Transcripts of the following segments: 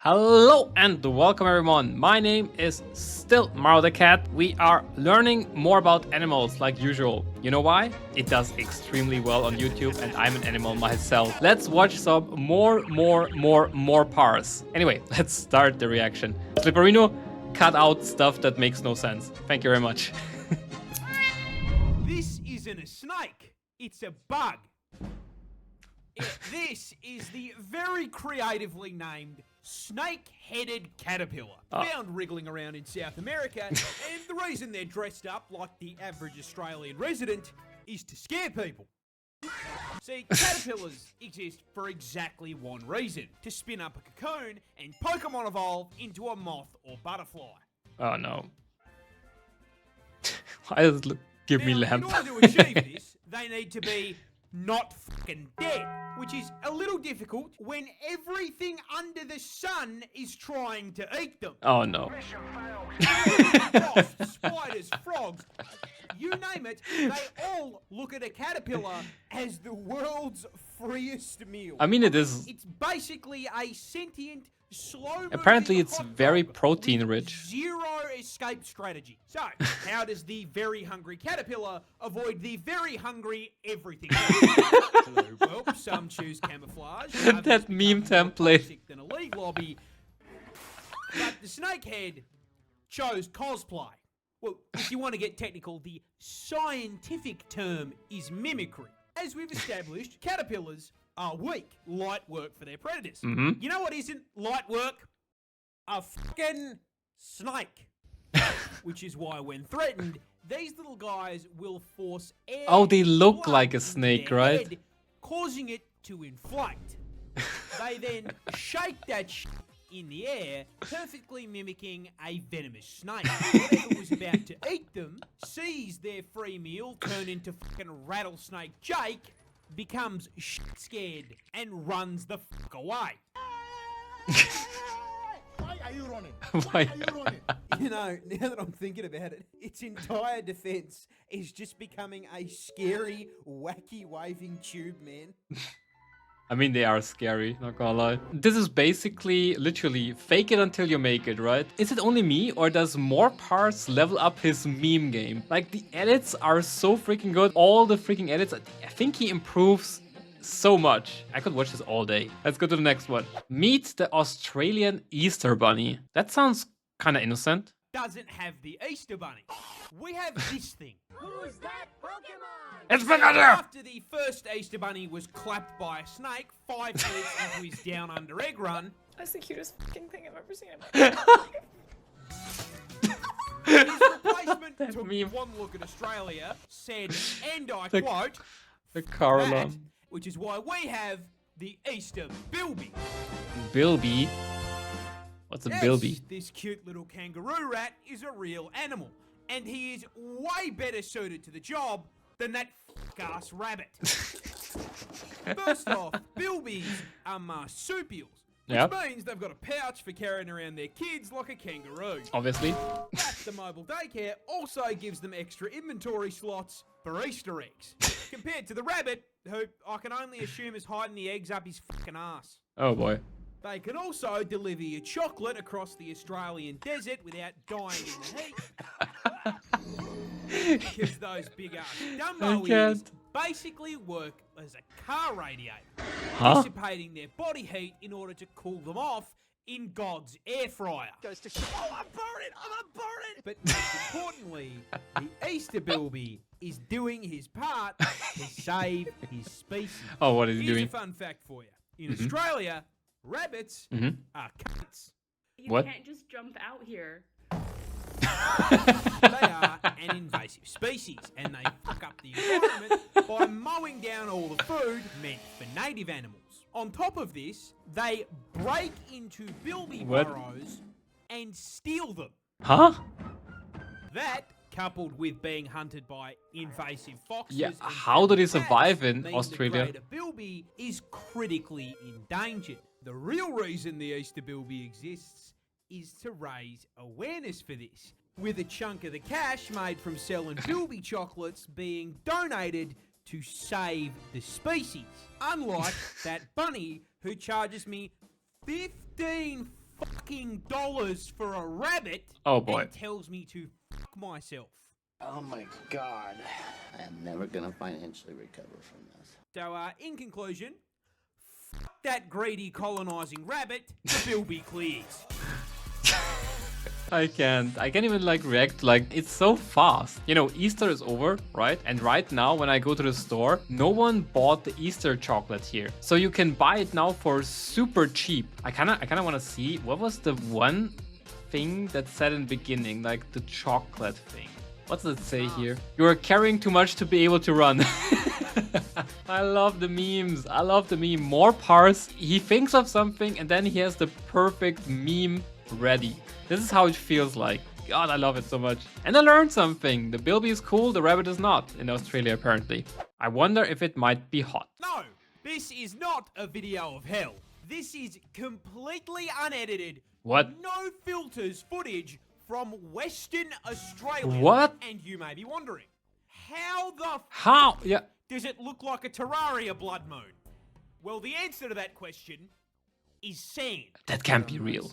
Hello and welcome everyone. My name is still Maro the cat. We are learning more about animals like usual. You know why? It does extremely well on YouTube and I'm an animal myself. Let's watch some more Parz. Anyway, let's start the reaction. Slipperino, cut out stuff that makes no sense. Thank you very much. This isn't a snake, it's a bug. This is the very creatively named snake-headed caterpillar, found wriggling around in South America, and the reason they're dressed up like the average Australian resident is to scare people. See, caterpillars exist for exactly one reason, to spin up a cocoon and Pokemon evolve into a moth or butterfly. Oh no. Why does it give me lamp? In order to achieve this, they need to be not fucking dead, which is a little difficult when everything under the sun is trying to eat them. Oh no. Wasps, spiders, frogs, you name it, they all look at a caterpillar as the world's freest meal. I mean, it is. It's basically a sentient, slow. Apparently, it's very protein rich. Zero escape strategy. So, how does the very hungry caterpillar avoid the very hungry everything else? Well, some choose camouflage. That meme template. Than a league lobby. But the snakehead chose cosplay. Well, if you want to get technical, the scientific term is mimicry. As we've established, caterpillars are weak, light work for their predators. You know what isn't light work? A fucking snake. Which is why when threatened, these little guys will force air. Oh, they look blood like a into snake, their right? head, causing it to inflate. They then shake that shit in the air, perfectly mimicking a venomous snake. Whatever was about to eat them sees their free meal turn into fucking rattlesnake Jake, becomes shit scared, and runs the fuck away. Why are you running? Why? Are you running? You know, now that I'm thinking about it, its entire defense is just becoming a scary, wacky, waving tube, man. I mean, they are scary, not gonna lie. This is basically, literally, fake it until you make it, right? Is it only me, or does MoreParz level up his meme game? Like, the edits are so freaking good. All the freaking edits, I think he improves so much. I could watch this all day. Let's go to the next one. Meet the Australian Easter Bunny. That sounds kind of innocent. Doesn't have the Easter Bunny. We have this thing. Who's that Pokemon? It's Pikachu! After the first Easter Bunny was clapped by a snake 5 minutes into his down under egg run, That's the cutest fucking thing I've ever seen in my life. his replacement That took meme. one look at Australia, said, and I The- quote, The car that, alarm. which is why we have the Easter Bilby. Bilby. What's a Yes, Bilby? this cute little kangaroo rat is a real animal, and he is way better suited to the job than that f***ass rabbit. First off, Bilbies are marsupials, which Yep. means they've got a pouch for carrying around their kids like a kangaroo. Obviously. But the mobile daycare also gives them extra inventory slots for Easter eggs, compared to the rabbit, who I can only assume is hiding the eggs up his fucking ass. Oh boy. They can also deliver you chocolate across the Australian desert without dying in the heat. Because those big ass Dumbo ears can't. basically work as a car radiator, Huh? dissipating their body heat in order to cool them off in God's air fryer. Goes to oh, I'm burning! I'm burning! But most importantly, the Easter Bilby is doing his part to save his species. Oh, what is he Here's doing? a fun fact for you. In Australia, rabbits are cunts. You What? can't just jump out here. They are an invasive species, and they fuck up the environment by mowing down all the food meant for native animals. On top of this, they break into bilby What? burrows and steal them. Huh? That, coupled with being hunted by invasive foxes, Yeah, and how do they feral survive cats, in means Australia? The greater bilby is critically endangered. The real reason the Easter Bilby exists is to raise awareness for this, with a chunk of the cash made from selling bilby chocolates being donated to save the species. Unlike that bunny who charges me 15 fucking dollars for a rabbit. Oh, boy. And tells me to fuck myself. Oh my god. I am never gonna financially recover from this. So, in conclusion, fuck that greedy colonizing rabbit. The Bilby clears. I can't even like react, like it's so fast. You know, Easter is over, right? And right now when I go to the store, no one bought the Easter chocolate here. So you can buy it now for super cheap. I kinda wanna see, what was the one thing that said in the beginning, like the chocolate thing? What does it say here? You are carrying too much to be able to run. I love the memes. I love the meme. MoreParz, he thinks of something and then he has the perfect meme ready. This is how it feels like. God, I love it so much. And I learned something. The Bilby is cool, the rabbit is not, in Australia apparently. I wonder if it might be hot. No, this is not a video of hell. This is completely unedited. What? No filters footage from Western Australia. What? And you may be wondering, how the f How? Yeah. does it look like a Terraria blood moon? Well, the answer to that question is sand. That can't be real.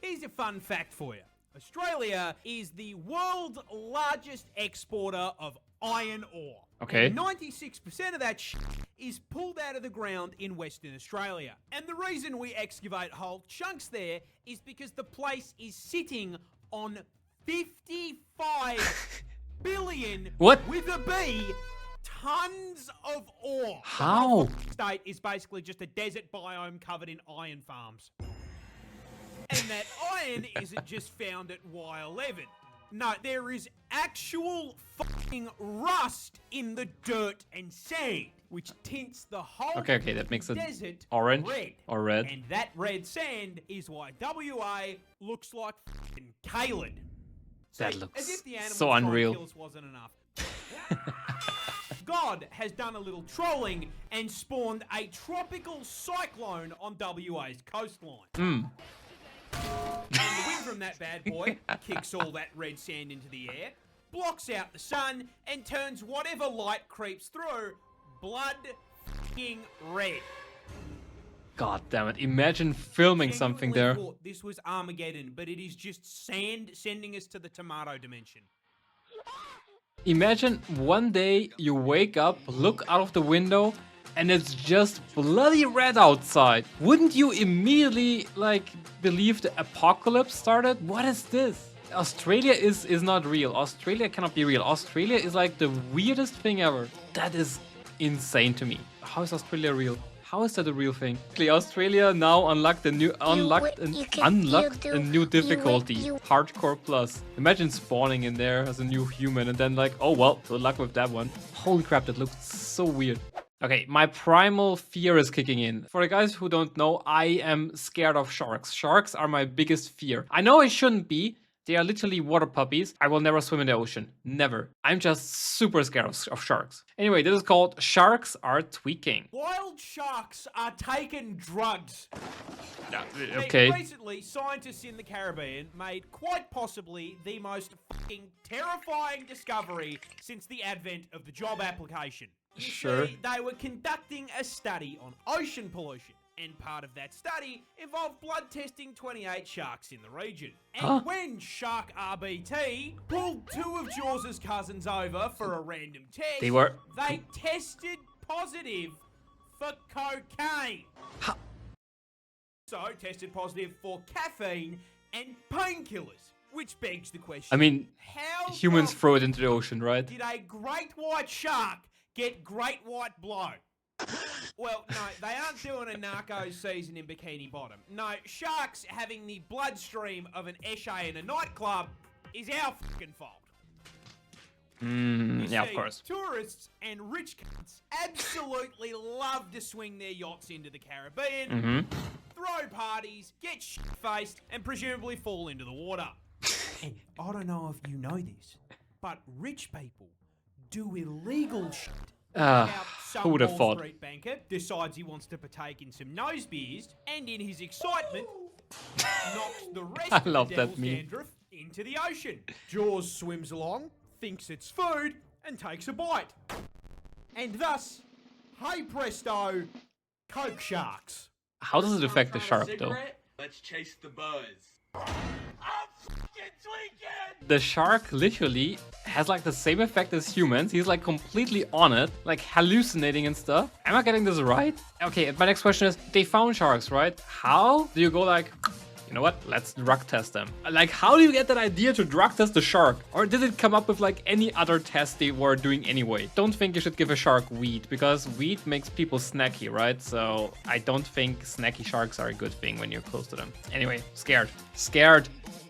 Here's a fun fact for you. Australia is the world's largest exporter of iron ore. Okay. And 96% of that shit is pulled out of the ground in Western Australia. And the reason we excavate whole chunks there is because the place is sitting on 55 billion What? with a B tons of ore. How? The whole state is basically just a desert biome covered in iron farms. And that iron isn't just found at Y11. No, there is actual fucking rust in the dirt and sand, which tints the whole Okay, that makes it desert orange red. or red. And that red sand is why WA looks like fucking Caled. That See, looks as if the animal so trying to unreal. kill us wasn't enough. God has done a little trolling and spawned a tropical cyclone on WA's coastline. And the wind from that bad boy kicks all that red sand into the air, blocks out the sun, and turns whatever light creeps through blood f***ing red. God damn it. Imagine filming something there. Genuinely thought this was Armageddon, but it is just sand sending us to the tomato dimension. Imagine one day you wake up, look out of the window, and it's just bloody red outside. Wouldn't you immediately, like, believe the apocalypse started? What is this? Australia is not real. Australia cannot be real. Australia is like the weirdest thing ever. That is insane to me. How is Australia real? How is that a real thing? Australia now unlocked a new difficulty. Hardcore plus. Imagine spawning in there as a new human and then like, oh well, good luck with that one. Holy crap, that looks so weird. Okay, my primal fear is kicking in. For the guys who don't know, I am scared of sharks. Sharks are my biggest fear. I know I shouldn't be. They are literally water puppies. I will never swim in the ocean. Never. I'm just super scared of sharks. Anyway, this is called Sharks Are Tweaking. Wild sharks are taking drugs. Okay. Recently, scientists in the Caribbean made quite possibly the most fucking terrifying discovery since the advent of the job application. You Sure. see, they were conducting a study on ocean pollution, and part of that study involved blood testing 28 sharks in the region. And Huh? when Shark RBT pulled two of Jaws' cousins over for a random test, they tested positive for cocaine. How? So tested positive for caffeine and painkillers, which begs the question. I mean, how humans the throw it into the ocean, right? did a great white shark get great white blow? Well, no, they aren't doing a Narcos season in Bikini Bottom. No, sharks having the bloodstream of an Eshe in a nightclub is our fucking fault. You Yeah, of see, course. Tourists and rich cunts absolutely love to swing their yachts into the Caribbean, throw parties, get shit-faced, and presumably fall into the water. And I don't know if you know this, but rich people do illegal shit. About some who would have Wall thought? Street banker decides he wants to partake in some nose beers, and in his excitement, knocks the rest I of love the that devil's meme. dandruff into the ocean. Jaws swims along, thinks it's food, and takes a bite. And thus, hey presto, Coke sharks. How does it affect the shark though? Let's chase the buzz. The shark literally has like the same effect as humans. He's like completely on it, like hallucinating and stuff. Am I getting this right? Okay, my next question is, they found sharks, right? How do you go like, you know what, let's drug test them? Like, how do you get that idea to drug test the shark? Or did it come up with like any other test they were doing anyway? Don't think you should give a shark weed, because weed makes people snacky, right? So I don't think snacky sharks are a good thing when you're close to them. Anyway, scared.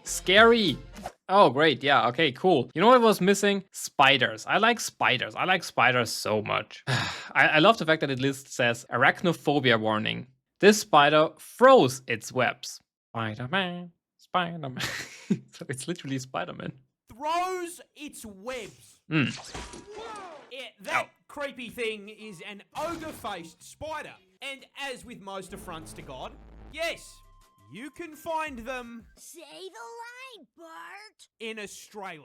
Scary. Oh, great. Yeah, okay, cool. You know what was missing? Spiders. I like spiders. I like spiders so much. I love the fact that it says arachnophobia warning. This spider throws its webs. Spider-Man. So it's literally Spider-Man. Throws its webs. Mm. Yeah, that creepy thing is an ogre-faced spider. And as with most affronts to God, yes, you can find them Say the line, Bart. in Australia.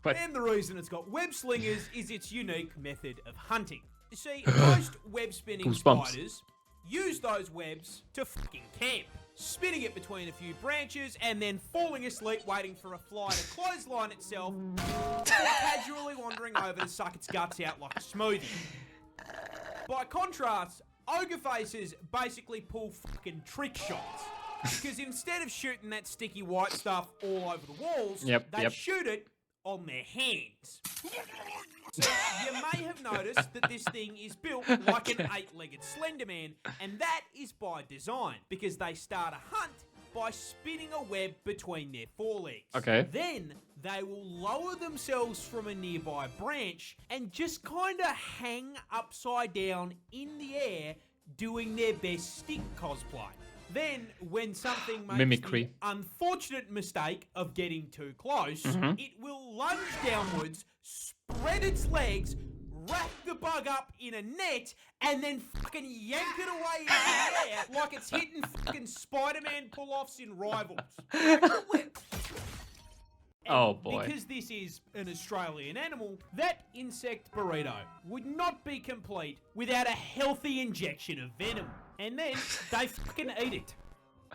But And the reason it's got web slingers is its unique method of hunting. You see, most web-spinning Goosebumps. spiders use those webs to fucking camp, spinning it between a few branches and then falling asleep waiting for a fly to clothesline itself, or casually wandering over to suck its guts out like a smoothie. By contrast, ogre faces basically pull fucking trick shots. Because instead of shooting that sticky white stuff all over the walls, they shoot it on their hands. So you may have noticed that this thing is built like an 8-legged Slender Man, and that is by design, because they start a hunt by spinning a web between their forelegs. Okay. Then they will lower themselves from a nearby branch and just kind of hang upside down in the air, doing their best stick cosplay. Then, when something makes Mimicry. the unfortunate mistake of getting too close, it will lunge downwards, spread its legs, wrap the bug up in a net, and then fucking yank it away in the air like it's hitting fucking Spider-Man pull-offs in Rivals. Oh boy. Because this is an Australian animal, that insect burrito would not be complete without a healthy injection of venom. And then they fucking eat it.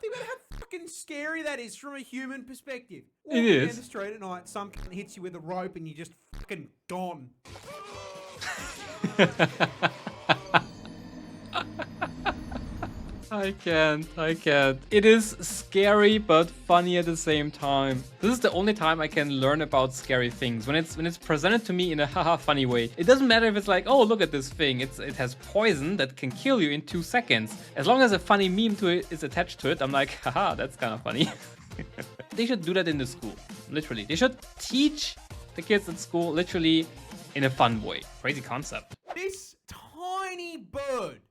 Think about how fucking scary that is from a human perspective. Walking is. down the street at night, some cunt hits you with a rope and you're just fucking gone. I can't. It is scary but funny at the same time. This is the only time I can learn about scary things. When it's presented to me in a haha funny way. It doesn't matter if it's like, oh, look at this thing. It has poison that can kill you in 2 seconds. As long as a funny meme to it is attached to it, I'm like, haha, that's kind of funny. They should do that in the school. Literally. They should teach the kids at school literally in a fun way. Crazy concept. This tiny bird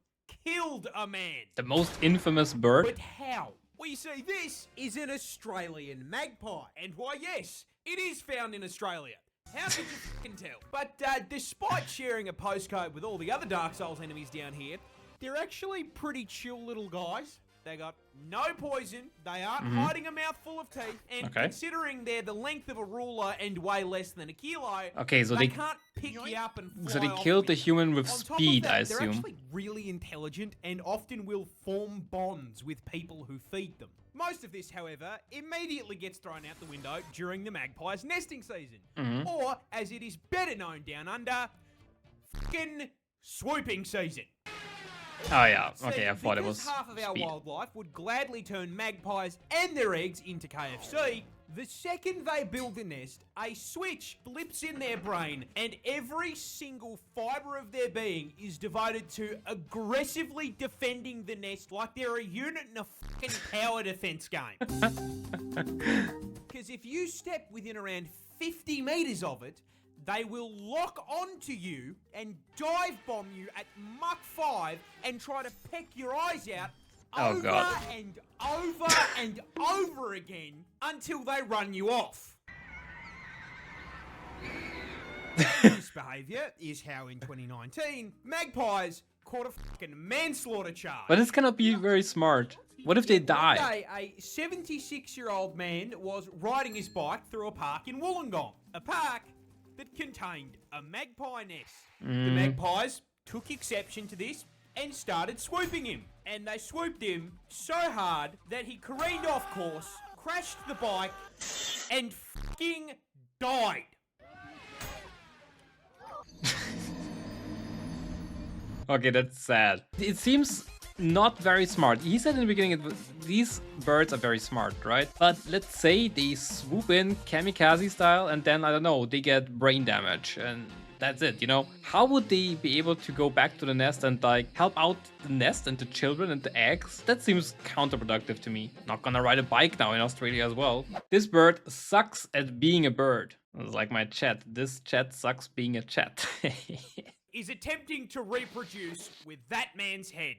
killed a man. The most infamous bird. But how? Well, you see, this is an Australian magpie. And why, yes, it is found in Australia. How could you fucking tell? But despite sharing a postcode with all the other Dark Souls enemies down here, they're actually pretty chill little guys. They got no poison, they aren't hiding a mouthful of teeth, and considering they're the length of a ruler and weigh less than a kilo, Okay, so they can't pick you up and fly So they off killed the with you. human with On top of speed, that, I they're assume. actually really intelligent and often will form bonds with people who feed them. Most of this, however, immediately gets thrown out the window during the magpie's nesting season. Or, as it is better known down under, fucking swooping season. Oh yeah, okay, See, I thought it because was half of our speed. wildlife would gladly turn magpies and their eggs into KFC, the second they build a nest, a switch flips in their brain and every single fibre of their being is devoted to aggressively defending the nest like they're a unit in a fucking tower defense game. Because if you step within around 50 metres of it, they will lock onto you and dive bomb you at Mach 5 and try to peck your eyes out over God. and over and over again until they run you off. This behaviour is how in 2019, magpies caught a fucking manslaughter charge. But this cannot be very smart. What if they One die? day, a 76-year-old man was riding his bike through a park in Wollongong. A park that contained a magpie nest. The magpies took exception to this and started swooping him. and they swooped him so hard that he careened off course, crashed the bike, and fucking died. Okay, that's sad. It seems not very smart. He said in the beginning these birds are very smart, right? But let's say they swoop in kamikaze style and then, I don't know, they get brain damage and that's it, you know? How would they be able to go back to the nest and like help out the nest and the children and the eggs? That seems counterproductive to me. Not gonna ride a bike now in Australia as well. This bird sucks at being a bird. It's like my chat. This chat sucks being a chat. Is attempting to reproduce with that man's head.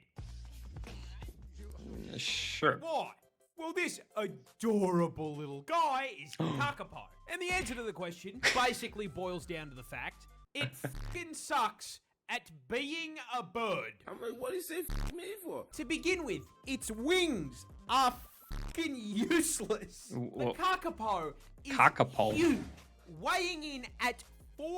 Sure. Why? Well, this adorable little guy is kakapo. And the answer to the question basically boils down to the fact it fucking sucks at being a bird. I'm like, what is it me for? To begin with, its wings are fucking useless. The kakapo is huge, weighing in at 4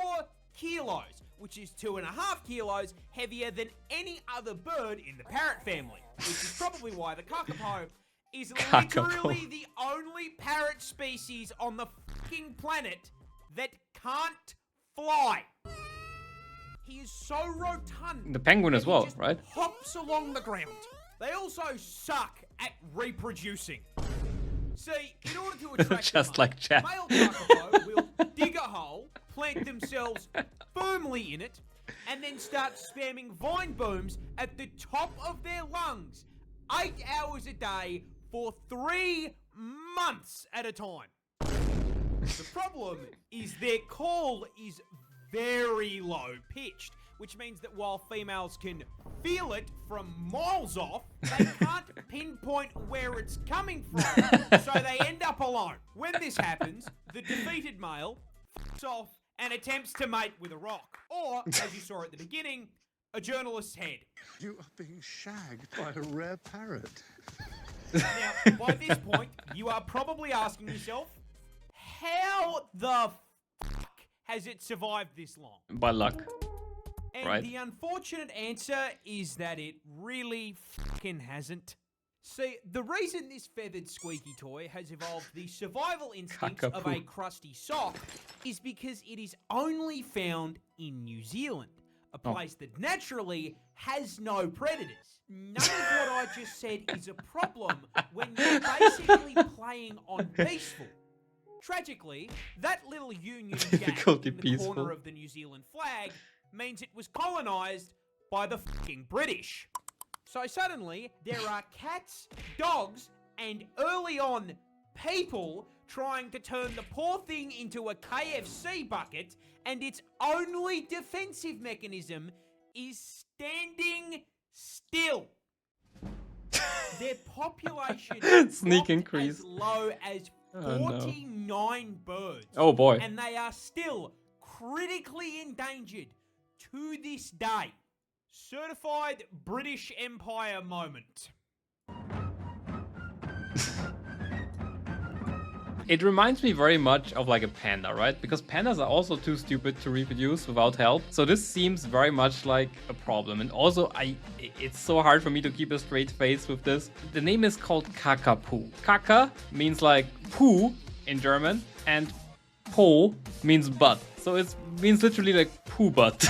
kilos, which is 2.5 kilos heavier than any other bird in the parrot family. Which is probably why the kakapo is literally the only parrot species on the fucking planet that can't fly. He is so rotund. The penguin as well, just right? Hops along the ground. They also suck at reproducing. See, in order to attract Just like Chad. male kakapo will dig a hole, plant themselves firmly in it, and then start spamming vine booms at the top of their lungs, 8 hours a day for 3 months at a time. The problem is their call is very low pitched, which means that while females can feel it from miles off, they can't pinpoint where it's coming from, so they end up alone. When this happens, the defeated male f***s off and attempts to mate with a rock, or, as you saw at the beginning, a journalist's head. You are being shagged by a rare parrot. Now, by this point, you are probably asking yourself, how the fuck has it survived this long? By luck. And Right. the unfortunate answer is that it really fucking hasn't. See, the reason this feathered squeaky toy has evolved the survival instincts of a crusty sock is because it is only found in New Zealand, a place that naturally has no predators. None of what I just said is a problem when you're basically playing on peaceful. Tragically, that little Union Jack Difficulty in the peaceful. corner of the New Zealand flag means it was colonised by the fucking British. So suddenly, there are cats, dogs, and early on, people trying to turn the poor thing into a KFC bucket, and its only defensive mechanism is standing still. Their population Sneak dropped increase. as low as 49 birds. Oh boy. And they are still critically endangered to this day. Certified British Empire moment. It reminds me very much of like a panda, right? Because pandas are also too stupid to reproduce without help. So this seems very much like a problem. And also, it's so hard for me to keep a straight face with this. The name is called kakapo. Kaka means like poo in German, and po means butt. So it means literally like poo butt.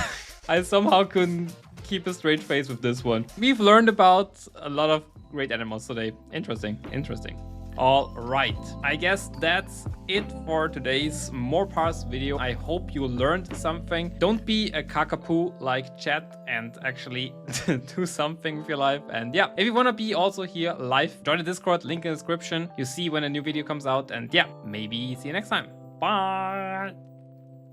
I somehow couldn't keep a straight face with this one. We've learned about a lot of great animals today. Interesting, interesting. All right, I guess that's it for today's MoreParz video. I hope you learned something. Don't be a kakapo like Chat and actually do something with your life. And yeah, if you want to be also here live, join the Discord, link in the description. You see when a new video comes out. And yeah, maybe see you next time. Bye.